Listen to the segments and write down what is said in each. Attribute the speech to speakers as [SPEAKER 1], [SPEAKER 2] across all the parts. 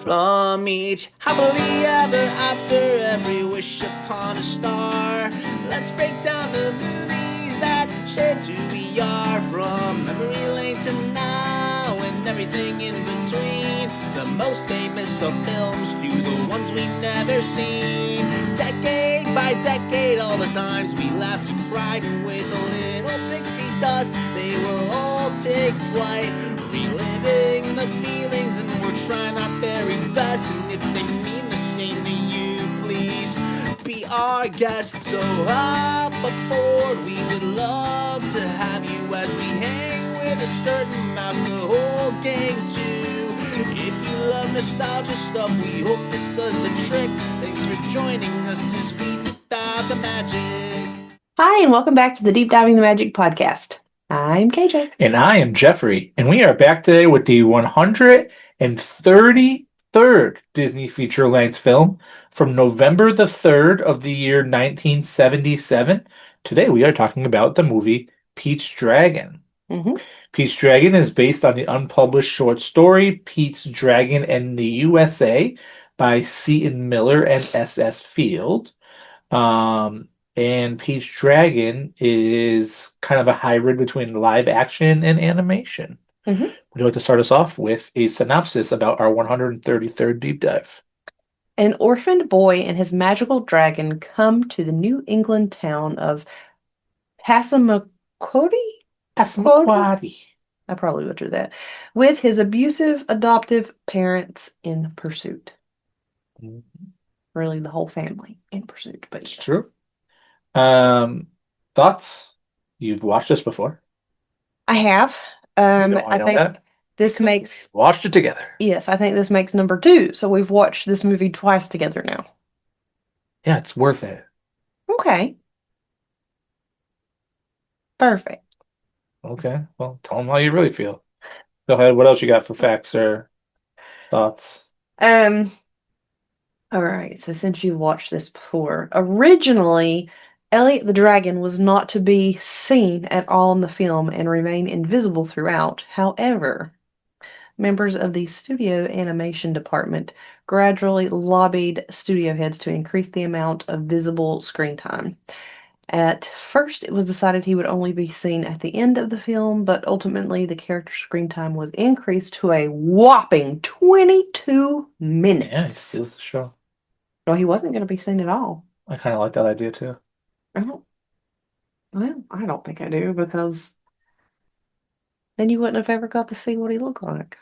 [SPEAKER 1] From each happily ever after, every wish upon a star. Let's break down the movies that shaped who we are. From memory lane to now and everything in between. The most famous of films to the ones we've never seen. Decade by decade, all the times we laughed and cried. And with a little pixie dust, they will all take flight. Reliving the feelings, and we're trying our very best. And if they mean the same to you, please be our guest. So hop aboard, we would love to have you as we hang with a certain mouth, the whole gang too. If you love nostalgia stuff, we hope this does the trick. Thanks for joining us as we deep dive the magic.
[SPEAKER 2] Hi, and welcome back to the Deep Diving the Magic podcast. I'm KJ.
[SPEAKER 3] And I am Jeffrey, and we are back today with the 133rd Disney feature-length film from November the 3rd of the year 1977. Today we are talking about the movie Pete's Dragon.
[SPEAKER 2] Mm-hmm.
[SPEAKER 3] Pete's Dragon is based on the unpublished short story Pete's Dragon and the USA by Seton Miller and S.S. Field. And Pete's Dragon is kind of a hybrid between live action and animation.
[SPEAKER 2] Mm-hmm.
[SPEAKER 3] Would you like to start us off with a synopsis about our 133rd deep dive?
[SPEAKER 2] An orphaned boy and his magical dragon come to the New England town of Passamaquoddy?
[SPEAKER 3] Passamaquoddy.
[SPEAKER 2] I probably butchered that. With his abusive adoptive parents in pursuit.
[SPEAKER 3] Mm-hmm.
[SPEAKER 2] Really, the whole family in pursuit. But
[SPEAKER 3] It's true. Thoughts? You've watched this before.
[SPEAKER 2] I have.
[SPEAKER 3] I know
[SPEAKER 2] I think
[SPEAKER 3] that.
[SPEAKER 2] this makes...
[SPEAKER 3] Watched it together.
[SPEAKER 2] Yes, I think this makes number 2. So we've watched this movie twice together now.
[SPEAKER 3] Yeah, it's worth it.
[SPEAKER 2] Okay. Perfect.
[SPEAKER 3] Okay, well, tell them how you really feel. Go ahead. What else you got for facts or thoughts?
[SPEAKER 2] All right, so since you've watched this before, originally Elliot the Dragon was not to be seen at all in the film and remain invisible throughout. However, members of the studio animation department gradually lobbied studio heads to increase the amount of visible screen time. At first, it was decided he would only be seen at the end of the film, but ultimately the character's screen time was increased to a whopping 22 minutes.
[SPEAKER 3] Yeah, he steals the show.
[SPEAKER 2] Well, he wasn't going to be seen at all.
[SPEAKER 3] I kind of like that idea too.
[SPEAKER 2] I don't think I do, because then you wouldn't have ever got to see what he looked like.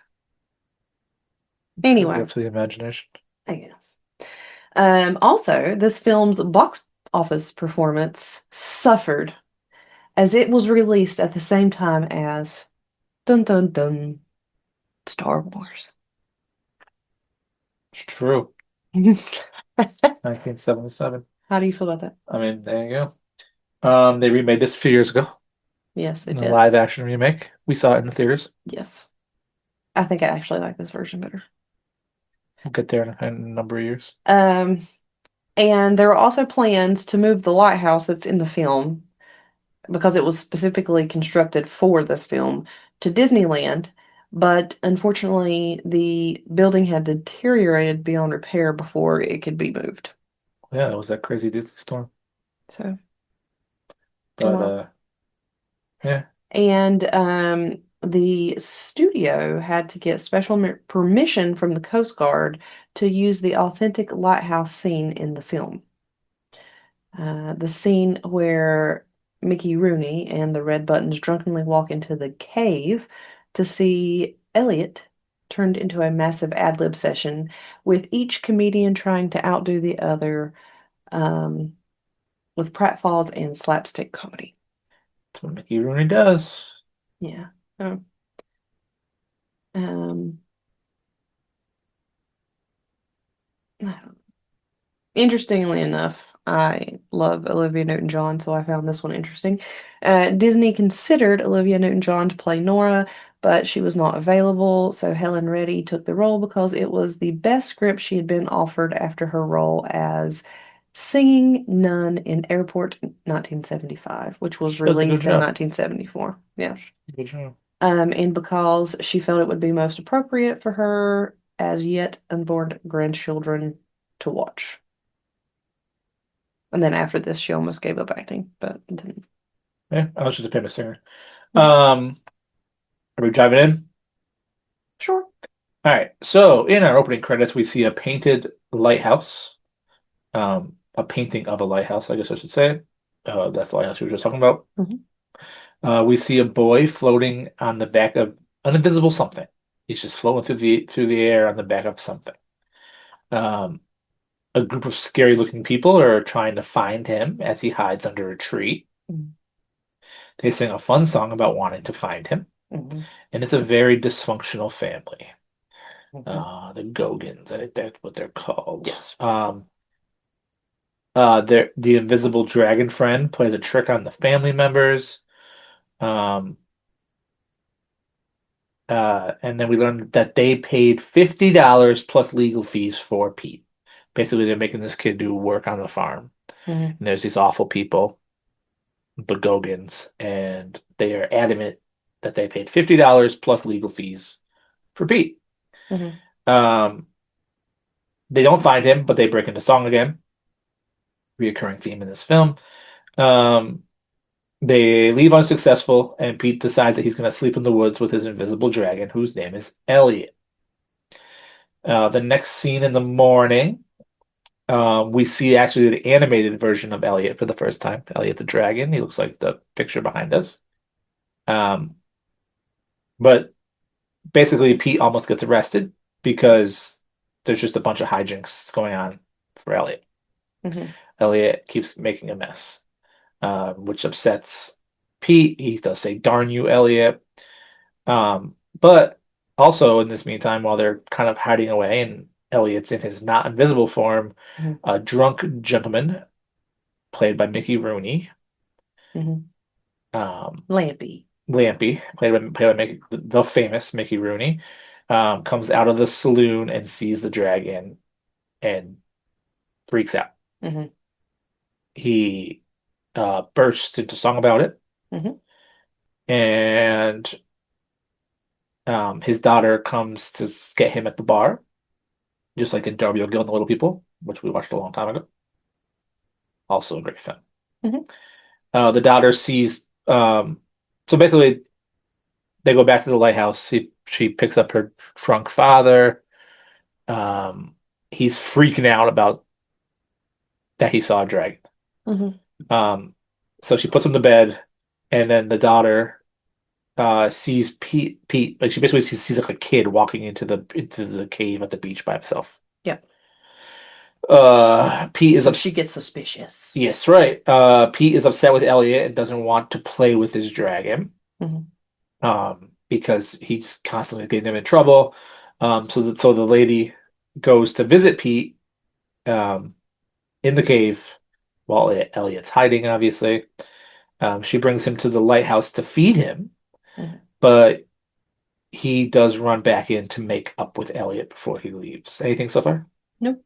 [SPEAKER 2] Anyway,
[SPEAKER 3] Up to the imagination.
[SPEAKER 2] I guess. Also, this film's box office performance suffered as it was released at the same time as dun dun dun Star Wars.
[SPEAKER 3] It's true. 1977.
[SPEAKER 2] How do you feel about that?
[SPEAKER 3] I mean, there you go. They remade this a few years ago.
[SPEAKER 2] Yes, it
[SPEAKER 3] In a
[SPEAKER 2] did.
[SPEAKER 3] live action remake. We saw it in the theaters.
[SPEAKER 2] Yes. I think I actually like this version better.
[SPEAKER 3] We'll get there in a number of years.
[SPEAKER 2] And there were also plans to move the lighthouse that's in the film, because it was specifically constructed for this film, to Disneyland. But unfortunately, the building had deteriorated beyond repair before it could be moved.
[SPEAKER 3] Yeah, that was that crazy Disney storm.
[SPEAKER 2] So,
[SPEAKER 3] But yeah.
[SPEAKER 2] and the studio had to get special permission from the Coast Guard to use the authentic lighthouse scene in the film. The scene where Mickey Rooney and the Red Buttons drunkenly walk into the cave to see Elliot turned into a massive ad-lib session, with each comedian trying to outdo the other, with pratfalls and slapstick comedy.
[SPEAKER 3] That's what Mickey Rooney does.
[SPEAKER 2] Yeah. Interestingly enough, I love Olivia Newton-John, so I found this one interesting. Disney considered Olivia Newton-John to play Nora, but she was not available, so Helen Reddy took the role because it was the best script she had been offered after her role as Singing Nun in Airport 1975, which was
[SPEAKER 3] She does a good
[SPEAKER 2] released in
[SPEAKER 3] job.
[SPEAKER 2] 1974. Yeah.
[SPEAKER 3] Good job.
[SPEAKER 2] And because she felt it would be most appropriate for her as yet unborn grandchildren to watch. And then after this, she almost gave up acting, but didn't.
[SPEAKER 3] Yeah, I was just a famous singer.
[SPEAKER 2] Mhm.
[SPEAKER 3] Are we diving in?
[SPEAKER 2] Sure.
[SPEAKER 3] All right. So in our opening credits, we see a painted lighthouse. A painting of a lighthouse, I guess I should say. That's the lighthouse we were just talking about.
[SPEAKER 2] Mhm.
[SPEAKER 3] We see a boy floating on the back of an invisible something. He's just floating through the air on the back of something. Um, a group of scary looking people are trying to find him as he hides under a tree.
[SPEAKER 2] Mhm.
[SPEAKER 3] They sing a fun song about wanting to find him,
[SPEAKER 2] Mhm.
[SPEAKER 3] and it's a very dysfunctional family.
[SPEAKER 2] Mhm.
[SPEAKER 3] The Gogans, I think that's what they're called.
[SPEAKER 2] Yes.
[SPEAKER 3] The invisible dragon friend plays a trick on the family members. Um, and then we learned that they paid $50 plus legal fees for Pete. Basically, they're making this kid do work on the farm.
[SPEAKER 2] Mhm.
[SPEAKER 3] And there's these awful people, the Gogans, and they are adamant that they paid $50 plus legal fees for Pete.
[SPEAKER 2] Mhm.
[SPEAKER 3] Um, they don't find him, but they break into song again. Reoccurring theme in this film. Um, they leave unsuccessful, and Pete decides that he's going to sleep in the woods with his invisible dragon, whose name is Elliot. The next scene in the morning, we see actually the animated version of Elliot for the first time. Elliot the dragon. He looks like the picture behind us. Um, but basically, Pete almost gets arrested because there's just a bunch of hijinks going on for Elliot.
[SPEAKER 2] Mhm.
[SPEAKER 3] Elliot keeps making a mess, which upsets Pete. He does say, "Darn you, Elliot." But also in this meantime, while they're kind of hiding away and Elliot's in his not invisible form,
[SPEAKER 2] Mhm.
[SPEAKER 3] a drunk gentleman played by Mickey Rooney,
[SPEAKER 2] Mhm.
[SPEAKER 3] um,
[SPEAKER 2] Lampy.
[SPEAKER 3] Lampy, played by the famous Mickey Rooney, comes out of the saloon and sees the dragon and freaks out.
[SPEAKER 2] Mhm.
[SPEAKER 3] He bursts into song about it,
[SPEAKER 2] Mhm.
[SPEAKER 3] and his daughter comes to get him at the bar, just like in Darby O'Gill and the Little People, which we watched a long time ago. Also a great film.
[SPEAKER 2] Mhm.
[SPEAKER 3] The daughter sees, so basically they go back to the lighthouse. She picks up her drunk father. Um, he's freaking out about that he saw a dragon.
[SPEAKER 2] Mhm.
[SPEAKER 3] Um, so she puts him to bed, and then the daughter sees Pete, like she basically sees like a kid walking into the cave at the beach by himself.
[SPEAKER 2] Yeah.
[SPEAKER 3] Pete is
[SPEAKER 2] So she
[SPEAKER 3] upset.
[SPEAKER 2] gets suspicious.
[SPEAKER 3] Yes, right. Pete is upset with Elliot and doesn't want to play with his dragon.
[SPEAKER 2] Mhm.
[SPEAKER 3] Because he's constantly getting them in trouble. So the lady goes to visit Pete um, in the cave while Elliot's hiding, obviously. She brings him to the lighthouse to feed him,
[SPEAKER 2] Mhm.
[SPEAKER 3] but he does run back in to make up with Elliot before he leaves. Anything so far?
[SPEAKER 2] Nope.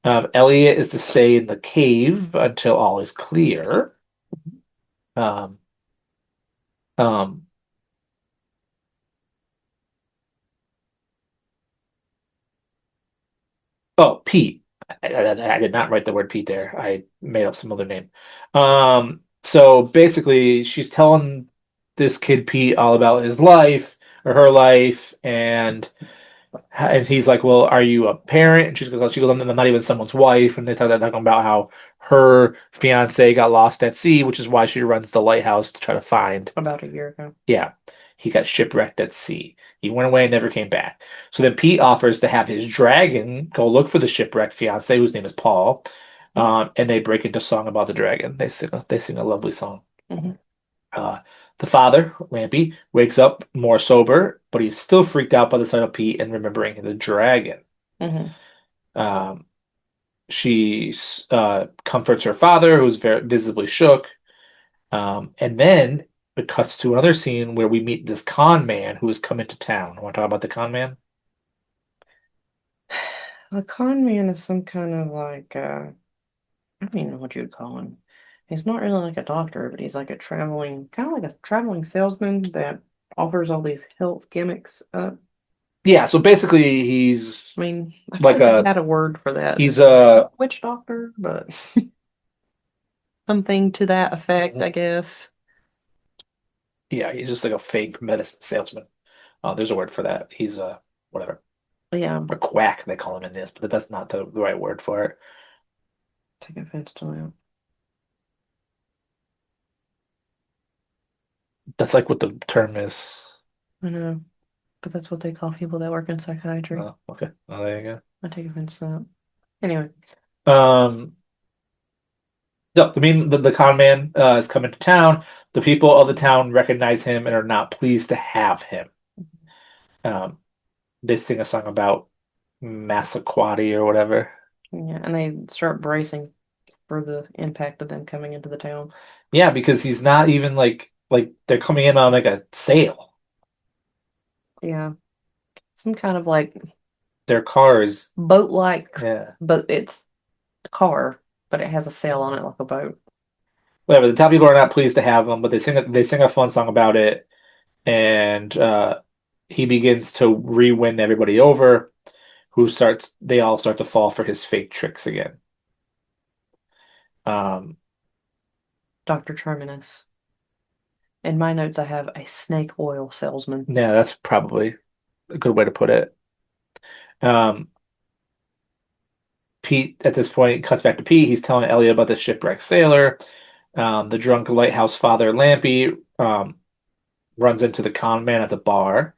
[SPEAKER 3] Elliot is to stay in the cave until all is clear. Um, um, Oh, Pete. I did not write the word Pete there. I made up some other name. So basically, she's telling this kid Pete all about his life or her life, and he's like, "Well, are you a parent?" And she goes, "I'm not even someone's wife." And they're talking about how her fiance got lost at sea, which is why she runs the lighthouse to try to find.
[SPEAKER 2] About a year ago.
[SPEAKER 3] Yeah, he got shipwrecked at sea. He went away and never came back. So then Pete offers to have his dragon go look for the shipwrecked fiance, whose name is Paul, and they break into song about the dragon. They sing a lovely song.
[SPEAKER 2] Mhm.
[SPEAKER 3] Uh, the father, Lampy, wakes up more sober, but he's still freaked out by the sight of Pete and remembering the dragon.
[SPEAKER 2] Mhm.
[SPEAKER 3] Um, she comforts her father, who's very visibly shook. And then it cuts to another scene where we meet this con man who has come into town. Want to talk about the con man?
[SPEAKER 2] A con man is some kind of like I don't even know what you'd call him. He's not really like a doctor, but he's like a traveling, kind of like a traveling salesman that offers all these health gimmicks up.
[SPEAKER 3] Yeah, so basically he's
[SPEAKER 2] I mean, I
[SPEAKER 3] like
[SPEAKER 2] thought they
[SPEAKER 3] a
[SPEAKER 2] had a word for that.
[SPEAKER 3] he's
[SPEAKER 2] I mean, I
[SPEAKER 3] like
[SPEAKER 2] thought they
[SPEAKER 3] a
[SPEAKER 2] had a word for that.
[SPEAKER 3] he's a
[SPEAKER 2] Witch doctor, but something to that effect, I guess.
[SPEAKER 3] yeah, he's just like a fake medicine salesman. There's a word for that. He's a whatever.
[SPEAKER 2] Yeah,
[SPEAKER 3] A quack, they call him in this, but that's not the right word for it.
[SPEAKER 2] take offense to that.
[SPEAKER 3] That's like what the term is.
[SPEAKER 2] I know, but that's what they call people that work in psychiatry.
[SPEAKER 3] Oh, okay. Oh, there you
[SPEAKER 2] I take offense to that. Anyway,
[SPEAKER 3] go. No, the con man is coming to town. The people of the town recognize him and are not pleased to have him. Um, they sing a song about Massaquatty or whatever.
[SPEAKER 2] yeah, and they start bracing for the impact of them coming into the town.
[SPEAKER 3] Yeah, because he's not even like they're coming in on like a sale.
[SPEAKER 2] Yeah, some kind of like
[SPEAKER 3] Their car is
[SPEAKER 2] boat-like,
[SPEAKER 3] yeah.
[SPEAKER 2] but it's a car, but it has a sail on it like a boat.
[SPEAKER 3] Whatever. The town people are not pleased to have him, but they sing a fun song about it, and he begins to re-win everybody over. They all start to fall for his fake tricks again. Um,
[SPEAKER 2] Dr. Terminus. In my notes, I have a snake oil salesman.
[SPEAKER 3] yeah, that's probably a good way to put it. Um, Pete, at this point, cuts back to Pete. He's telling Elliot about the shipwrecked sailor. The drunk lighthouse father, Lampy, runs into the con man at the bar,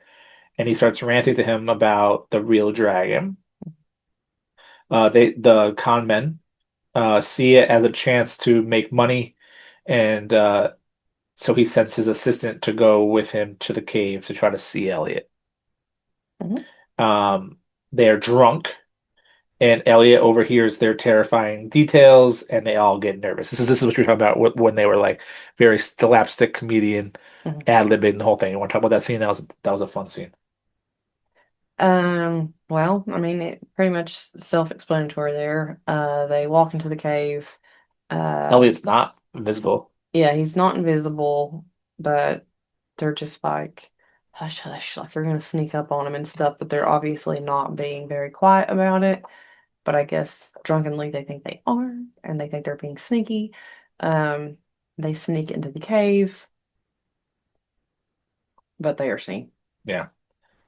[SPEAKER 3] and he starts ranting to him about the real dragon. The con men, see it as a chance to make money, and so he sends his assistant to go with him to the cave to try to see Elliot.
[SPEAKER 2] Mhm.
[SPEAKER 3] They are drunk, and Elliot overhears their terrifying details, and they all get nervous. This is what you're talking about when they were like very slapstick comedian
[SPEAKER 2] Mhm.
[SPEAKER 3] ad-libbing the whole thing. You want to talk about that scene? That was a fun scene.
[SPEAKER 2] Well, I mean, it pretty much self-explanatory there. They walk into the cave. Uh,
[SPEAKER 3] Elliot's not invisible.
[SPEAKER 2] yeah, he's not invisible, but they're just like, hush, hush, like they're gonna sneak up on him and stuff, but they're obviously not being very quiet about it. But I guess drunkenly they think they are, and they think they're being sneaky. Um, they sneak into the cave, but they are seen.
[SPEAKER 3] Yeah.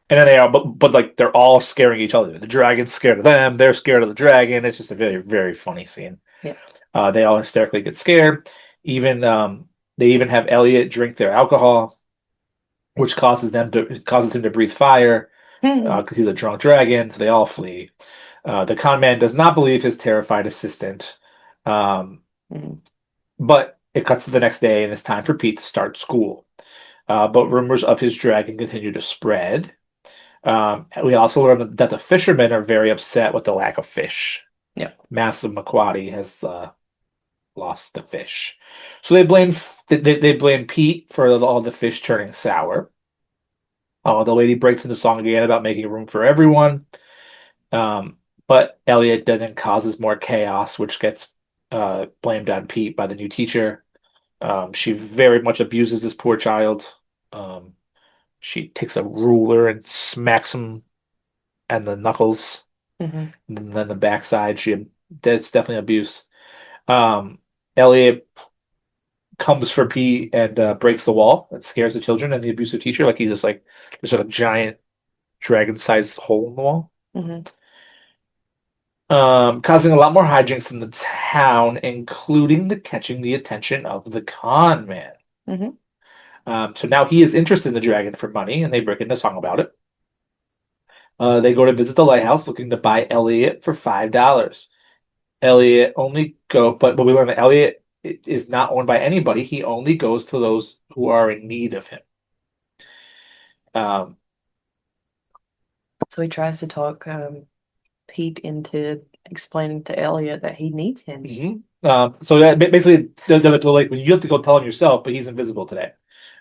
[SPEAKER 3] And then they are, but like they're all scaring each other. The dragon's scared of them. They're scared of the dragon. It's just a very, very funny scene.
[SPEAKER 2] Yeah.
[SPEAKER 3] They all hysterically get scared. Even they even have Elliot drink their alcohol, which causes him to breathe fire because he's a drunk dragon. So they all flee. The con man does not believe his terrified assistant. Um,
[SPEAKER 2] Mhm.
[SPEAKER 3] but it cuts to the next day, and it's time for Pete to start school. But rumors of his dragon continue to spread. We also learned that the fishermen are very upset with the lack of fish.
[SPEAKER 2] Yeah.
[SPEAKER 3] Massive Maquati has lost the fish, so they blame Pete for all the fish turning sour. The lady breaks into song again about making room for everyone. Um, but Elliot then causes more chaos, which gets blamed on Pete by the new teacher. She very much abuses this poor child. Um, she takes a ruler and smacks him and the knuckles,
[SPEAKER 2] Mhm.
[SPEAKER 3] and then the backside. That's definitely abuse. Um, Elliot comes for Pete and breaks the wall and scares the children and the abusive teacher. Like he's just like there's a giant dragon-sized hole in the wall.
[SPEAKER 2] Mhm.
[SPEAKER 3] Causing a lot more hijinks in the town, including catching the attention of the con man.
[SPEAKER 2] Mhm.
[SPEAKER 3] So now he is interested in the dragon for money, and they break into song about it. They go to visit the lighthouse looking to buy Elliot for $5. Elliot only go, but we learn that Elliot is not owned by anybody. He only goes to those who are in need of him. Um,
[SPEAKER 2] So he tries to talk Pete into explaining to Elliot that he needs him.
[SPEAKER 3] so that basically, like when you have to go tell him yourself, but he's invisible today.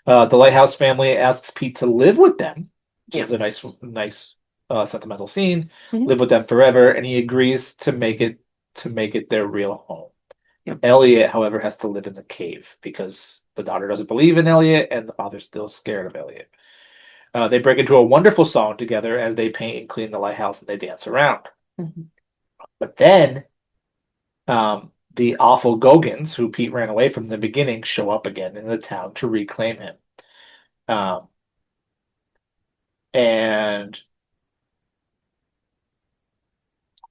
[SPEAKER 3] The lighthouse family asks Pete to live with them, which is a nice, sentimental scene.
[SPEAKER 2] Mhm.
[SPEAKER 3] Live with them forever, and he agrees to make it their real home.
[SPEAKER 2] Yep.
[SPEAKER 3] Elliot, however, has to live in the cave because the daughter doesn't believe in Elliot, and the father's still scared of Elliot. They break into a wonderful song together as they paint and clean the lighthouse and they dance around.
[SPEAKER 2] Mhm.
[SPEAKER 3] But then the awful Gogans, who Pete ran away from in the beginning, show up again in the town to reclaim him. Um, and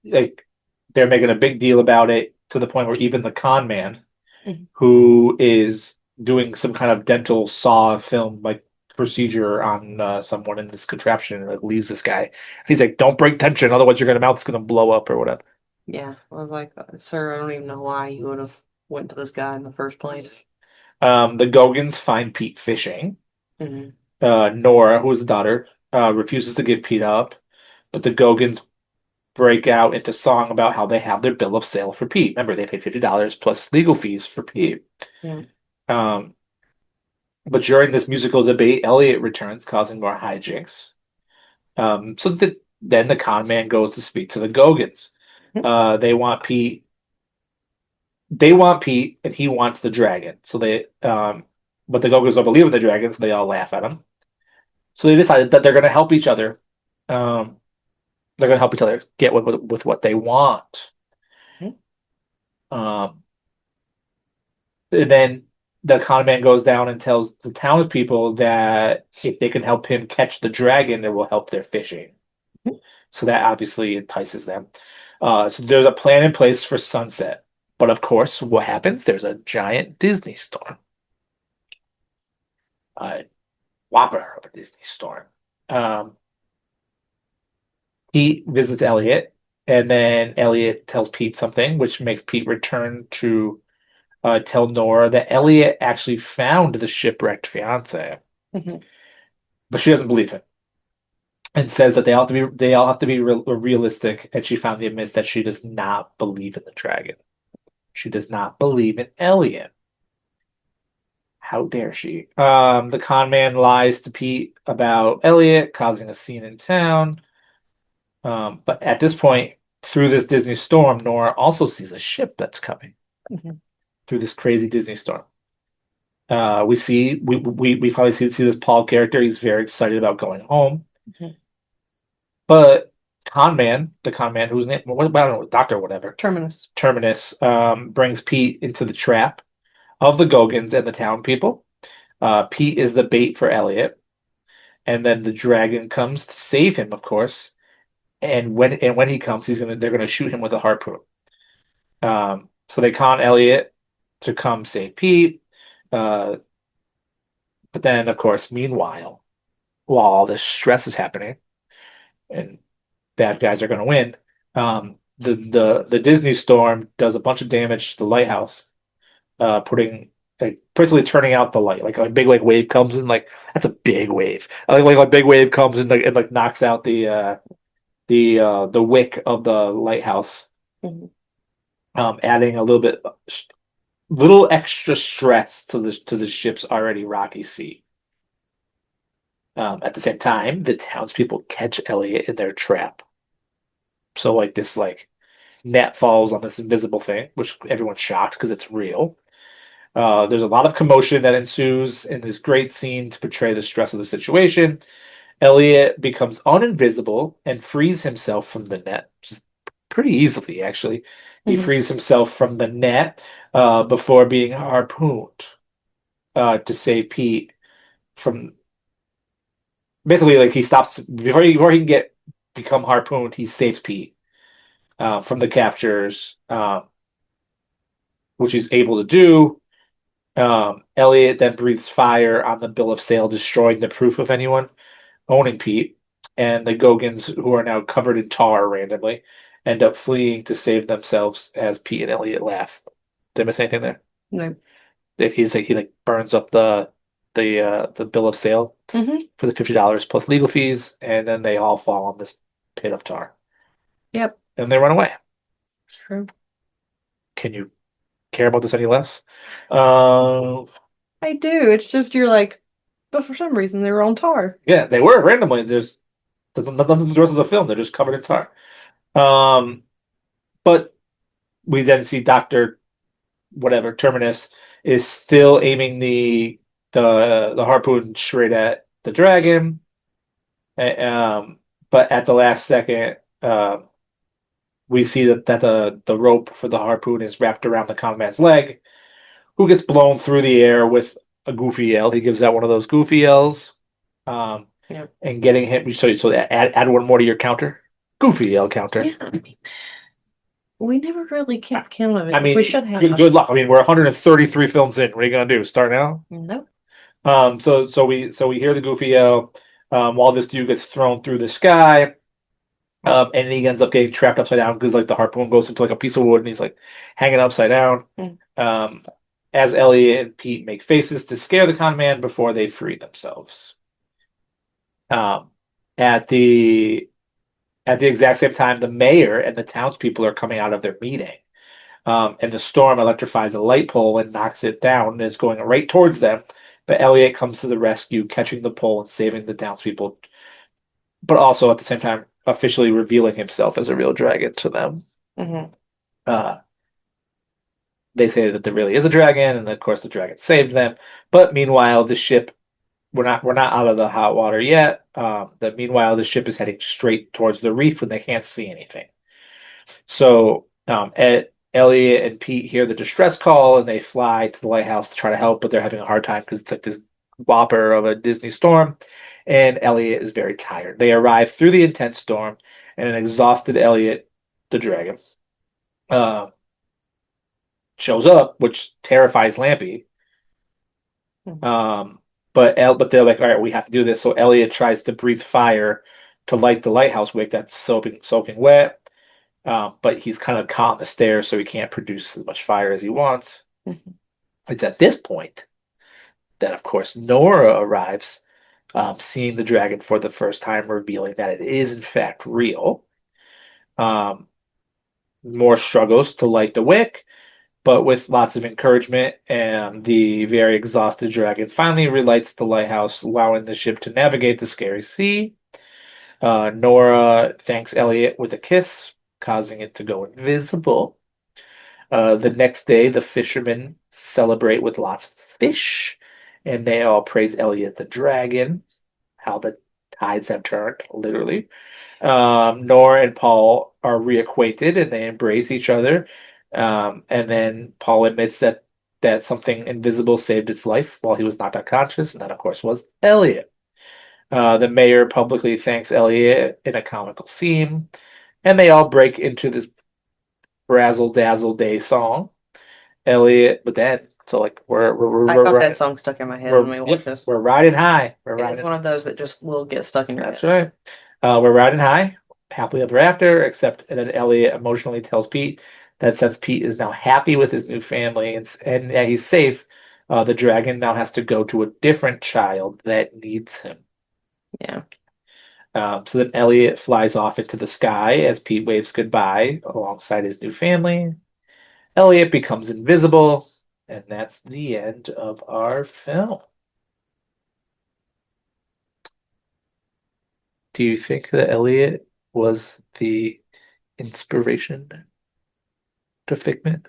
[SPEAKER 3] like they're making a big deal about it to the point where even the con man,
[SPEAKER 2] Mhm.
[SPEAKER 3] who is doing some kind of dental saw film like procedure on someone in this contraption, like leaves this guy. He's like, "Don't break tension, otherwise your mouth's gonna blow up or whatever."
[SPEAKER 2] Yeah, I was like, sir, I don't even know why you would have went to this guy in the first place.
[SPEAKER 3] The Gogans find Pete fishing.
[SPEAKER 2] Mhm.
[SPEAKER 3] Nora, who is the daughter, refuses to give Pete up, but the Gogans break out into song about how they have their bill of sale for Pete. Remember, they paid $50 plus legal fees for Pete.
[SPEAKER 2] Yeah.
[SPEAKER 3] Um, but during this musical debate, Elliot returns, causing more hijinks. Then the con man goes to speak to the Gogans. They want Pete. They want Pete, and he wants the dragon. But the Gogans don't believe in the dragon, so they all laugh at him. So they decided that they're going to help each other. Um, they're going to help each other get with what they want.
[SPEAKER 2] Mhm.
[SPEAKER 3] Um, and then the con man goes down and tells the townspeople that if they can help him catch the dragon, it will help their fishing. So that obviously entices them. So there's a plan in place for sunset. But of course, what happens? There's a giant Disney storm. A whopper of a Disney storm. Um, Pete visits Elliot, and then Elliot tells Pete something, which makes Pete return to tell Nora that Elliot actually found the shipwrecked fiance,
[SPEAKER 2] Mhm.
[SPEAKER 3] but she doesn't believe him and says that they all have to be realistic. And she finally admits that she does not believe in the dragon. She does not believe in Elliot. How dare she? The con man lies to Pete about Elliot, causing a scene in town. But at this point, through this Disney storm, Nora also sees a ship that's coming
[SPEAKER 2] Mhm.
[SPEAKER 3] through this crazy Disney storm. We probably see this Paul character. He's very excited about going home,
[SPEAKER 2] Mhm.
[SPEAKER 3] but the con man whose name, what I don't know, doctor or whatever,
[SPEAKER 2] Terminus.
[SPEAKER 3] Terminus, brings Pete into the trap of the Gogans and the town people. Pete is the bait for Elliot, and then the dragon comes to save him, of course. And when he comes, they're gonna shoot him with a harpoon. So they con Elliot to come save Pete. Uh, but then, of course, meanwhile, while all this stress is happening and bad guys are going to win, the Disney storm does a bunch of damage to the lighthouse, putting like basically turning out the light. Like a big like wave comes and like that's a big wave. Like a big wave comes and knocks out the wick of the lighthouse,
[SPEAKER 2] Mhm.
[SPEAKER 3] adding a little extra stress to the ship's already rocky sea. At the same time, the townspeople catch Elliot in their trap. So like this like net falls on this invisible thing, which everyone's shocked because it's real. There's a lot of commotion that ensues in this great scene to portray the stress of the situation. Elliot becomes uninvisible and frees himself from the net, just pretty easily, actually. He
[SPEAKER 2] Mhm.
[SPEAKER 3] frees himself from the net before being harpooned to save Pete from basically like he stops before he can get become harpooned. He saves Pete from the captures, which he's able to do. Elliot then breathes fire on the bill of sale, destroying the proof of anyone owning Pete. And the Gogans, who are now covered in tar randomly, end up fleeing to save themselves as Pete and Elliot laugh. Did I miss anything there?
[SPEAKER 2] No.
[SPEAKER 3] If he burns up the bill of sale
[SPEAKER 2] Mhm.
[SPEAKER 3] for the $50 plus legal fees, and then they all fall on this pit of tar.
[SPEAKER 2] Yep.
[SPEAKER 3] And they run away.
[SPEAKER 2] True.
[SPEAKER 3] Can you care about this any less? Uh,
[SPEAKER 2] I do. It's just you're like, but for some reason they were on tar.
[SPEAKER 3] yeah, they were randomly. There's nothing to the rest of the film. They're just covered in tar. Um, but we then see Doctor whatever Terminus is still aiming the harpoon straight at the dragon. But at the last second, we see that the rope for the harpoon is wrapped around the con man's leg, who gets blown through the air with a goofy yell. He gives out one of those goofy yells,
[SPEAKER 2] Yeah.
[SPEAKER 3] and getting hit. So add one more to your counter. Goofy yell counter.
[SPEAKER 2] Yeah, I mean, we never really kept count of it.
[SPEAKER 3] I mean,
[SPEAKER 2] We should have.
[SPEAKER 3] good luck. I mean, we're 133 films in. What are you gonna do? Start now?
[SPEAKER 2] Nope.
[SPEAKER 3] So we hear the goofy yell, while this dude gets thrown through the sky. And he ends up getting trapped upside down because like the harpoon goes into like a piece of wood and he's like hanging upside down.
[SPEAKER 2] Mm.
[SPEAKER 3] Um, as Elliot and Pete make faces to scare the con man before they free themselves. Um, at the exact same time, the mayor and the townspeople are coming out of their meeting. And the storm electrifies a light pole and knocks it down and is going right towards them. But Elliot comes to the rescue, catching the pole and saving the townspeople, but also at the same time officially revealing himself as a real dragon to them.
[SPEAKER 2] Mhm.
[SPEAKER 3] They say that there really is a dragon, and of course the dragon saved them. But meanwhile, the ship we're not out of the hot water yet. Meanwhile the ship is heading straight towards the reef when they can't see anything. So Elliot and Pete hear the distress call and they fly to the lighthouse to try to help, but they're having a hard time because it's like this whopper of a Disney storm, and Elliot is very tired. They arrive through the intense storm, and an exhausted Elliot, the dragon, uh, shows up, which terrifies Lampy. But they're like, all right, we have to do this. So Elliot tries to breathe fire to light the lighthouse wick that's soaking wet. But he's kind of caught on the stairs, so he can't produce as much fire as he wants.
[SPEAKER 2] Mhm.
[SPEAKER 3] It's at this point that, of course, Nora arrives, seeing the dragon for the first time, revealing that it is, in fact, real. Um, More struggles to light the wick, but with lots of encouragement, and the very exhausted dragon finally relights the lighthouse, allowing the ship to navigate the scary sea. Nora thanks Elliot with a kiss, causing it to go invisible. The next day, the fishermen celebrate with lots of fish, and they all praise Elliot the dragon, how the tides have turned, literally. Nora and Paul are reacquainted and they embrace each other. And then Paul admits that something invisible saved its life while he was knocked unconscious, and that, of course, was Elliot. The mayor publicly thanks Elliot in a comical scene, and they all break into this Razzle Dazzle Day song. Elliot, but then so like
[SPEAKER 2] I
[SPEAKER 3] we're
[SPEAKER 2] thought that song stuck in my head when we watched this.
[SPEAKER 3] we're riding high. We're
[SPEAKER 2] It's
[SPEAKER 3] riding.
[SPEAKER 2] one of those that just will get stuck in your
[SPEAKER 3] That's
[SPEAKER 2] head.
[SPEAKER 3] right. We're riding high, happily ever after. Except that Elliot emotionally tells Pete that since Pete is now happy with his new family and that he's safe, the dragon now has to go to a different child that needs him.
[SPEAKER 2] Yeah.
[SPEAKER 3] So then Elliot flies off into the sky as Pete waves goodbye alongside his new family. Elliot becomes invisible, and that's the end of our film. Do you think that Elliot was the inspiration to Figment?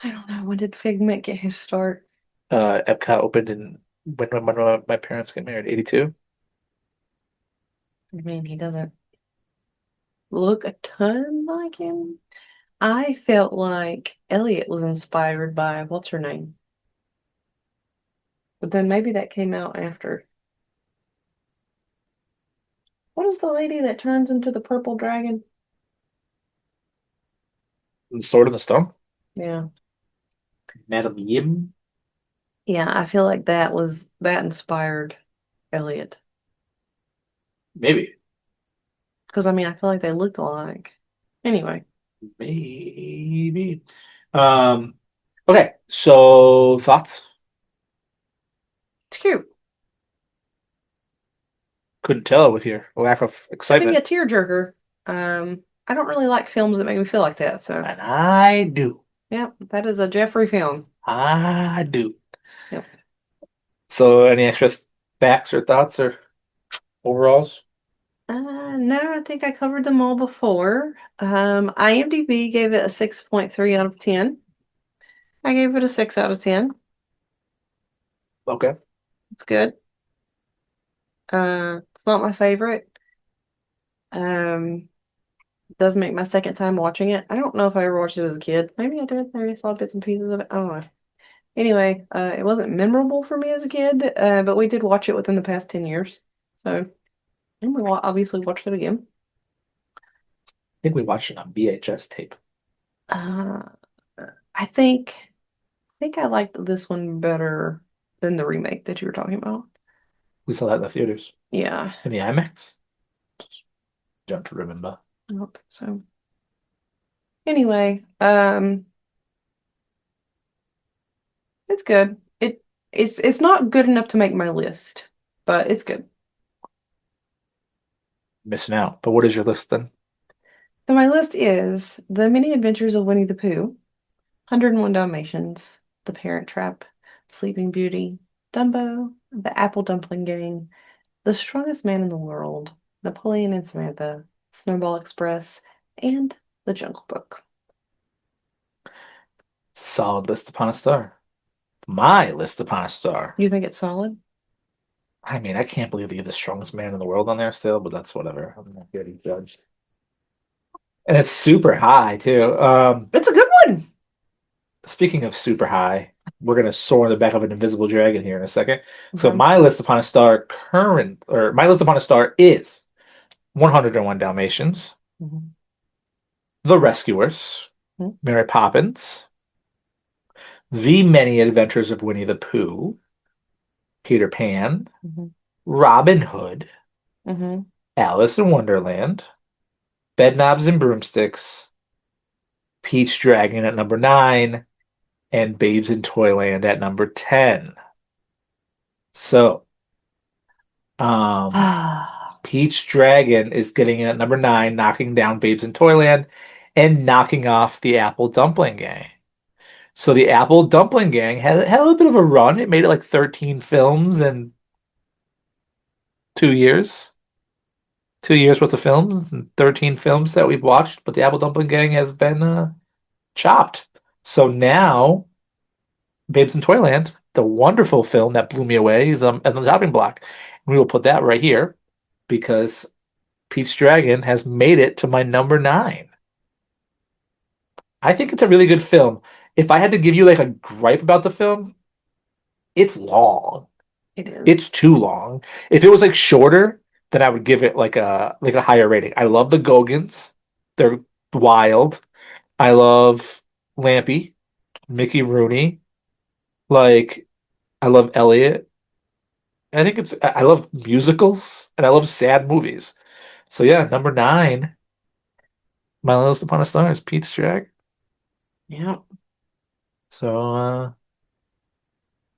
[SPEAKER 2] I don't know. When did Figment get his start?
[SPEAKER 3] Epcot opened in when my parents get married, 82.
[SPEAKER 2] I mean, he doesn't look a ton like him. I felt like Elliot was inspired by what's her name? But then maybe that came out after. What is the lady that turns into the purple dragon?
[SPEAKER 3] Sword in the Stone,
[SPEAKER 2] Yeah.
[SPEAKER 3] Madam Yim.
[SPEAKER 2] Yeah, I feel like that inspired Elliot.
[SPEAKER 3] Maybe,
[SPEAKER 2] Because I mean, I feel like they look alike. Anyway,
[SPEAKER 3] maybe. Um, okay, so thoughts?
[SPEAKER 2] it's cute.
[SPEAKER 3] Couldn't tell with your lack of
[SPEAKER 2] Maybe a
[SPEAKER 3] excitement.
[SPEAKER 2] tearjerker. I don't really like films that make me feel like that. So,
[SPEAKER 3] And I do.
[SPEAKER 2] yeah, that is a Jeffrey film.
[SPEAKER 3] I do.
[SPEAKER 2] Yep.
[SPEAKER 3] So, any extra facts or thoughts or overalls?
[SPEAKER 2] No, I think I covered them all before. IMDb gave it a 6.3 out of 10. I gave it a 6 out of 10.
[SPEAKER 3] Okay.
[SPEAKER 2] It's good. It's not my favorite. It does make my second time watching it. I don't know if I ever watched it as a kid. Maybe I did. Maybe I saw bits and pieces of it. I don't know. Anyway, it wasn't memorable for me as a kid, but we did watch it within the past 10 years. So, and we obviously watched it again.
[SPEAKER 3] I think we watched it on VHS tape.
[SPEAKER 2] Uh, I think I liked this one better than the remake that you were talking about.
[SPEAKER 3] We saw that in the theaters.
[SPEAKER 2] Yeah,
[SPEAKER 3] In the IMAX? Don't remember.
[SPEAKER 2] I don't think so. Anyway, it's good. It's not good enough to make my list, but it's good.
[SPEAKER 3] Missing out. But what is your list then?
[SPEAKER 2] So my list is The Many Adventures of Winnie the Pooh, 101 Dalmatians, The Parent Trap, Sleeping Beauty, Dumbo, The Apple Dumpling Gang, The Strongest Man in the World, Napoleon and Samantha, Snowball Express, and The Jungle Book.
[SPEAKER 3] Solid list upon a star. My list upon a star.
[SPEAKER 2] You think it's solid?
[SPEAKER 3] I mean, I can't believe you're the strongest man in the world on there still, but that's whatever. I'm not here to judge. And it's super high too.
[SPEAKER 2] It's a good one.
[SPEAKER 3] Speaking of super high, we're gonna soar on the back of an invisible dragon here in a second. So
[SPEAKER 2] Okay.
[SPEAKER 3] my list upon a star my list upon a star is 101 Dalmatians,
[SPEAKER 2] Mhm.
[SPEAKER 3] The Rescuers,
[SPEAKER 2] Mhm.
[SPEAKER 3] Mary Poppins, The Many Adventures of Winnie the Pooh, Peter Pan,
[SPEAKER 2] Mhm.
[SPEAKER 3] Robin Hood,
[SPEAKER 2] Mhm.
[SPEAKER 3] Alice in Wonderland, Bedknobs and Broomsticks, Peach Dragon at number 9, and Babes in Toyland at number 10. So, um,
[SPEAKER 2] Ah,
[SPEAKER 3] Peach Dragon is getting in at number 9, knocking down Babes in Toyland and knocking off the Apple Dumpling Gang. So the Apple Dumpling Gang had a little bit of a run. It made it like 13 films in 2 years. 2 years worth of films and 13 films that we've watched, but the Apple Dumpling Gang has been chopped. So now, Babes in Toyland, the wonderful film that blew me away, is at the chopping block. And we will put that right here because Pete's Dragon has made it to my number 9. I think it's a really good film. If I had to give you like a gripe about the film, it's long.
[SPEAKER 2] it is.
[SPEAKER 3] It's too long. If it was like shorter, then I would give it like a higher rating. I love the Gogans. They're wild. I love Lampy, Mickey Rooney. Like I love Elliot. I love musicals and I love sad movies. So yeah, number 9, My Little Upon a Star is Pete's Dragon.
[SPEAKER 2] Yeah.
[SPEAKER 3] So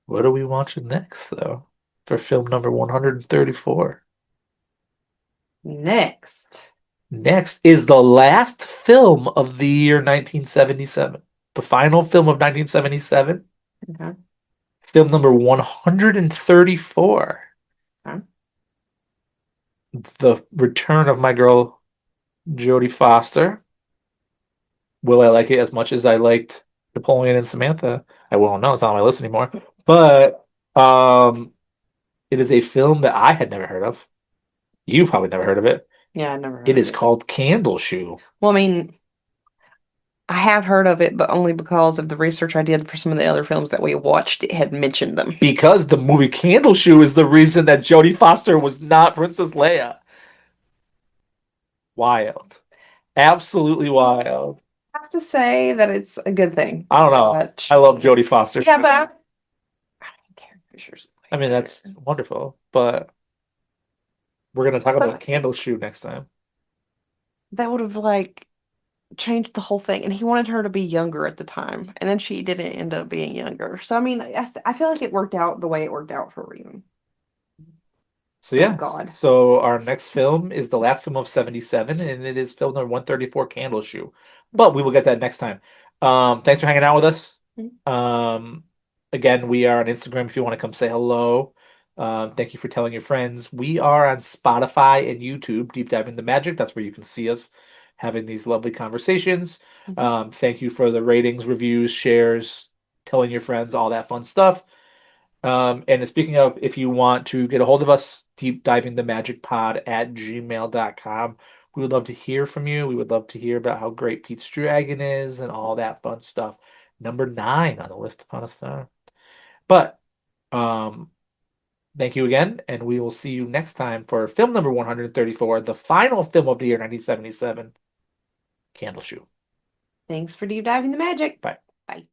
[SPEAKER 3] what are we watching next though? For film number 134.
[SPEAKER 2] Next.
[SPEAKER 3] Next is the last film of the year 1977. The final film of 1977,
[SPEAKER 2] Okay.
[SPEAKER 3] film number 134.
[SPEAKER 2] Okay.
[SPEAKER 3] The return of my girl Jodie Foster. Will I like it as much as I liked Napoleon and Samantha? I won't know. It's not on my list anymore. But it is a film that I had never heard of. You probably never heard of it.
[SPEAKER 2] Yeah, I never heard
[SPEAKER 3] It
[SPEAKER 2] of
[SPEAKER 3] is
[SPEAKER 2] it.
[SPEAKER 3] called Candle Shoe.
[SPEAKER 2] Well, I mean, I have heard of it, but only because of the research I did for some of the other films that we watched. It had mentioned them.
[SPEAKER 3] Because the movie Candle Shoe is the reason that Jodie Foster was not Princess Leia. Wild. Absolutely wild.
[SPEAKER 2] I have to say that it's a good thing.
[SPEAKER 3] I don't know.
[SPEAKER 2] But
[SPEAKER 3] I love Jodie Foster.
[SPEAKER 2] yeah, but I don't care. Fisher's
[SPEAKER 3] I mean, that's wonderful. But we're going to talk about Candle Shoe next time.
[SPEAKER 2] that would have like changed the whole thing. And he wanted her to be younger at the time, and then she didn't end up being younger. So I mean, I feel like it worked out the way it worked out for a reason.
[SPEAKER 3] So
[SPEAKER 2] Oh
[SPEAKER 3] yeah.
[SPEAKER 2] God.
[SPEAKER 3] So our next film is the last film of 77, and it is film number 134, Candle Shoe. But we will get that next time. Thanks for hanging out with us. Again, we are on Instagram if you want to come say hello. Thank you for telling your friends. We are on Spotify and YouTube, Deep Dive into Magic. That's where you can see us having these lovely conversations. Thank you for the ratings, reviews, shares, telling your friends, all that fun stuff. And speaking of, if you want to get a hold of us, deepdivingthemagicpod@gmail.com. We would love to hear from you. We would love to hear about how great Pete's Dragon is and all that fun stuff. Number 9 on the list upon a star. But um, thank you again, and we will see you next time for film number 134, the final film of the year 1977, Candleshoe.
[SPEAKER 2] Thanks for deep diving the magic.
[SPEAKER 3] Bye.
[SPEAKER 2] Bye.